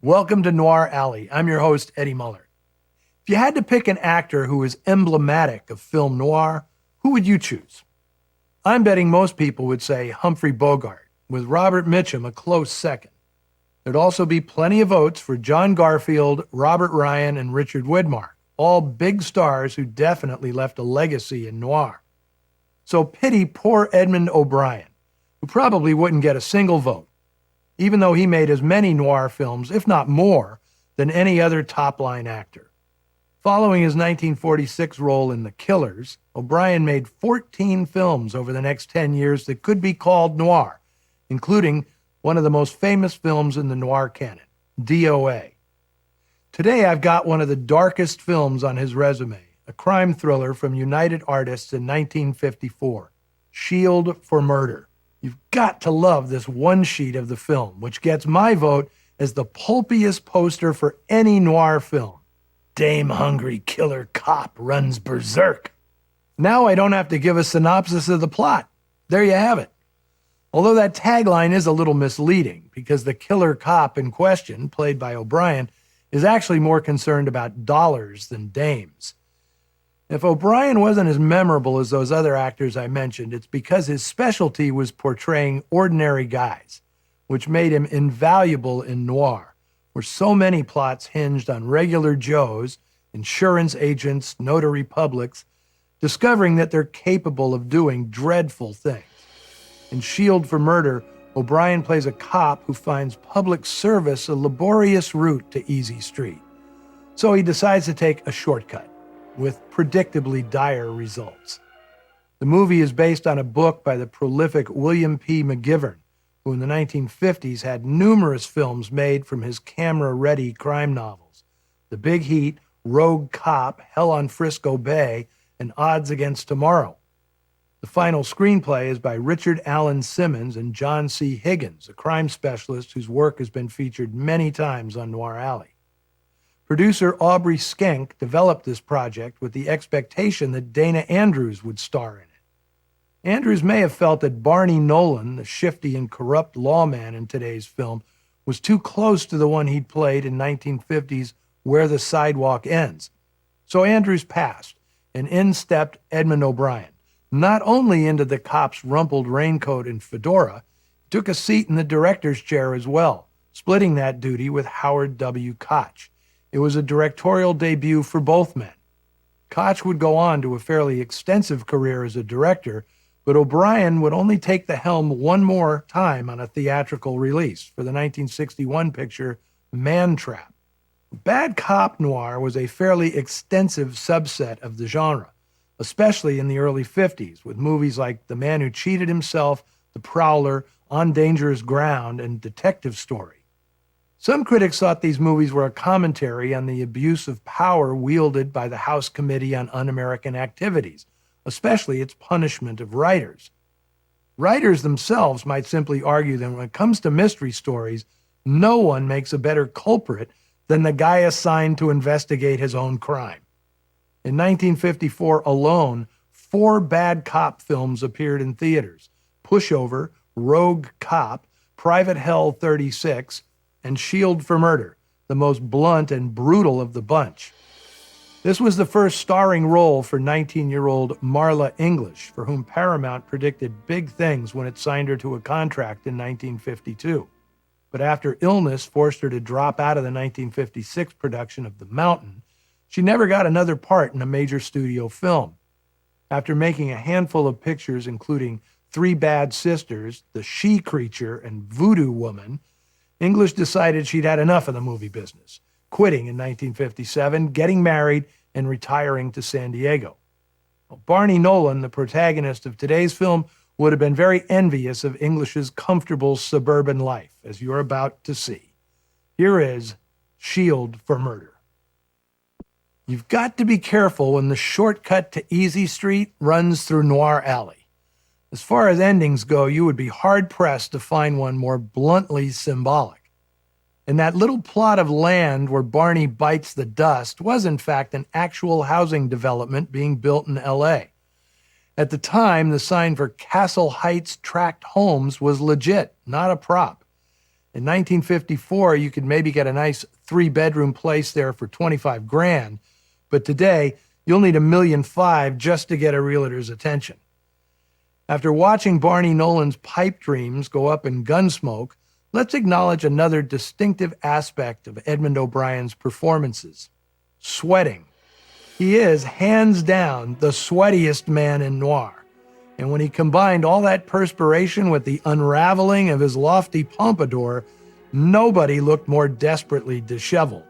Welcome to Noir Alley. I'm your host, Eddie Muller. If you had to pick an actor who is emblematic of film noir, who would you choose? I'm betting most people would say Humphrey Bogart, with Robert Mitchum a close second. There'd also be plenty of votes for John Garfield, Robert Ryan, and Richard Widmark, all big stars who definitely left a legacy in noir. So pity poor Edmund O'Brien, who probably wouldn't get a single vote, even though he made as many noir films, if not more, than any other top-line actor. Following his 1946 role in The Killers, O'Brien made 14 films over the next 10 years that could be called noir, including one of the most famous films in the noir canon, DOA. Today, I've got one of the darkest films on his resume, a crime thriller from United Artists in 1954, Shield for Murder. You've got to love this one sheet of the film, which gets my vote as the pulpiest poster for any noir film. Dame hungry killer cop runs berserk. Now I don't have to give a synopsis of the plot. There you have it. Although that tagline is a little misleading because the killer cop in question, played by O'Brien, is actually more concerned about dollars than dames. If O'Brien wasn't as memorable as those other actors I mentioned, it's because his specialty was portraying ordinary guys, which made him invaluable in noir, where so many plots hinged on regular Joes, insurance agents, notary publics, discovering that they're capable of doing dreadful things. In Shield for Murder, O'Brien plays a cop who finds public service a laborious route to Easy Street. So he decides to take a shortcut, with predictably dire results. The movie is based on a book by the prolific William P. McGivern, who in the 1950s had numerous films made from his camera-ready crime novels: The Big Heat, Rogue Cop, Hell on Frisco Bay, and Odds Against Tomorrow. The final screenplay is by Richard Allen Simmons and John C. Higgins, a crime specialist whose work has been featured many times on Noir Alley. Producer Aubrey Skenk developed this project with the expectation that Dana Andrews would star in it. Andrews may have felt that Barney Nolan, the shifty and corrupt lawman in today's film, was too close to the one he'd played in 1950's Where the Sidewalk Ends. So Andrews passed, and in stepped Edmund O'Brien, not only into the cop's rumpled raincoat and fedora, he took a seat in the director's chair as well, splitting that duty with Howard W. Koch. It was a directorial debut for both men. Koch would go on to a fairly extensive career as a director, but O'Brien would only take the helm one more time on a theatrical release for the 1961 picture Man Trap. Bad cop noir was a fairly extensive subset of the genre, especially in the early 50s, with movies like The Man Who Cheated Himself, The Prowler, On Dangerous Ground, and Detective Story. Some critics thought these movies were a commentary on the abuse of power wielded by the House Committee on Un-American Activities, especially its punishment of writers. Writers themselves might simply argue that when it comes to mystery stories, no one makes a better culprit than the guy assigned to investigate his own crime. In 1954 alone, 4 bad cop films appeared in theaters: Pushover, Rogue Cop, Private Hell 36, and Shield for Murder, the most blunt and brutal of the bunch. This was the first starring role for 19-year-old Marla English, for whom Paramount predicted big things when it signed her to a contract in 1952. But after illness forced her to drop out of the 1956 production of The Mountain, she never got another part in a major studio film. After making a handful of pictures, including Three Bad Sisters, The She Creature, and Voodoo Woman, English decided she'd had enough of the movie business, quitting in 1957, getting married, and retiring to San Diego. Well, Barney Nolan, the protagonist of today's film, would have been very envious of English's comfortable suburban life, as you're about to see. Here is Shield for Murder. You've got to be careful when the shortcut to Easy Street runs through Noir Alley. As far as endings go, you would be hard-pressed to find one more bluntly symbolic. And that little plot of land where Barney bites the dust was, in fact, an actual housing development being built in L.A. At the time, the sign for Castle Heights Tract Homes was legit, not a prop. In 1954, you could maybe get a nice 3-bedroom place there for $25,000, but today, you'll need $1.5 million just to get a realtor's attention. After watching Barney Nolan's pipe dreams go up in Gunsmoke, let's acknowledge another distinctive aspect of Edmund O'Brien's performances: sweating. He is, hands down, the sweatiest man in noir. And when he combined all that perspiration with the unraveling of his lofty pompadour, nobody looked more desperately disheveled.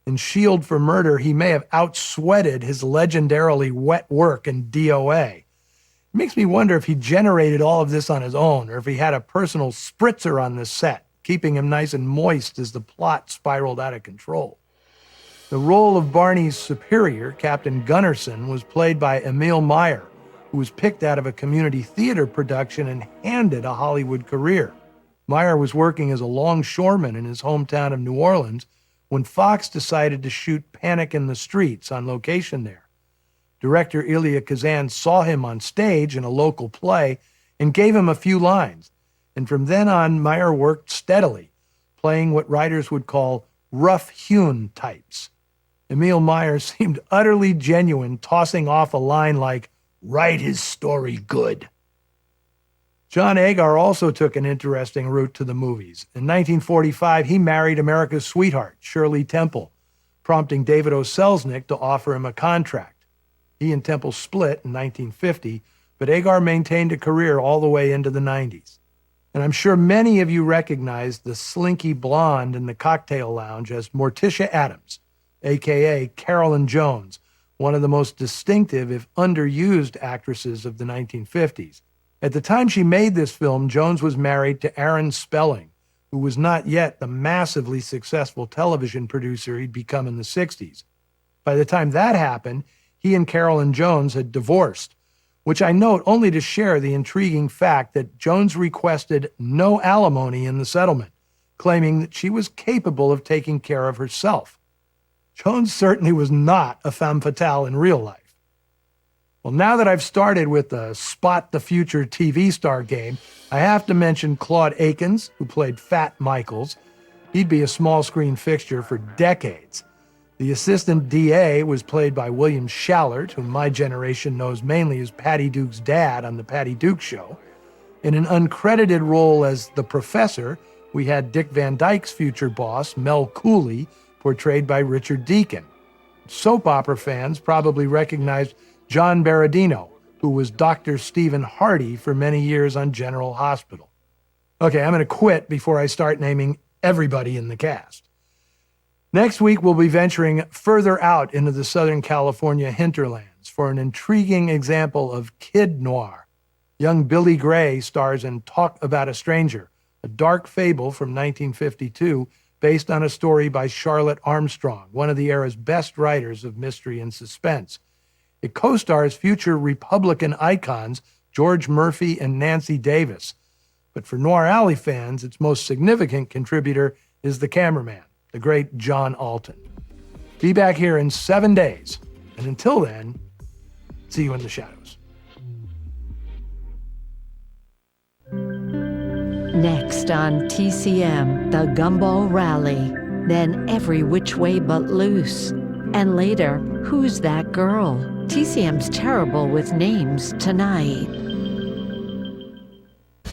In Shield for Murder, he may have outsweated his legendarily wet work in DOA. It makes me wonder if he generated all of this on his own, or if he had a personal spritzer on the set, keeping him nice and moist as the plot spiraled out of control. The role of Barney's superior, Captain Gunnarsson, was played by Emil Meyer, who was picked out of a community theater production and handed a Hollywood career. Meyer was working as a longshoreman in his hometown of New Orleans when Fox decided to shoot Panic in the Streets on location there. Director Elia Kazan saw him on stage in a local play and gave him a few lines. And from then on, Meyer worked steadily, playing what writers would call rough-hewn types. Emil Meyer seemed utterly genuine, tossing off a line like, "Write his story good." John Agar also took an interesting route to the movies. In 1945, he married America's sweetheart, Shirley Temple, prompting David O. Selznick to offer him a contract. He and Temple split in 1950, but Agar maintained a career all the way into the 90s. And I'm sure many of you recognize the slinky blonde in the cocktail lounge as Morticia Addams, a.k.a. Carolyn Jones, one of the most distinctive, if underused, actresses of the 1950s. At the time she made this film, Jones was married to Aaron Spelling, who was not yet the massively successful television producer he'd become in the 60s. By the time that happened, he and Carolyn Jones had divorced, which I note only to share the intriguing fact that Jones requested no alimony in the settlement, claiming that she was capable of taking care of herself. Jones certainly was not a femme fatale in real life. Well, now that I've started with the Spot the Future TV star game, I have to mention Claude Akins, who played Fat Michaels. He'd be a small screen fixture for decades. The assistant DA was played by William Shallert, whom my generation knows mainly as Patty Duke's dad on The Patty Duke Show. In an uncredited role as the professor, we had Dick Van Dyke's future boss, Mel Cooley, portrayed by Richard Deacon. Soap opera fans probably recognized John Berardino, who was Dr. Stephen Hardy for many years on General Hospital. Okay, I'm going to quit before I start naming everybody in the cast. Next week, we'll be venturing further out into the Southern California hinterlands for an intriguing example of kid noir. Young Billy Gray stars in Talk About a Stranger, a dark fable from 1952 based on a story by Charlotte Armstrong, one of the era's best writers of mystery and suspense. It co-stars future Republican icons George Murphy and Nancy Davis. But for Noir Alley fans, its most significant contributor is the cameraman, the great John Alton. Be back here in 7 days. And until then, see you in the shadows. Next on TCM, the Gumball Rally, then Every Which Way But Loose, and later, Who's That Girl? TCM's terrible with names tonight.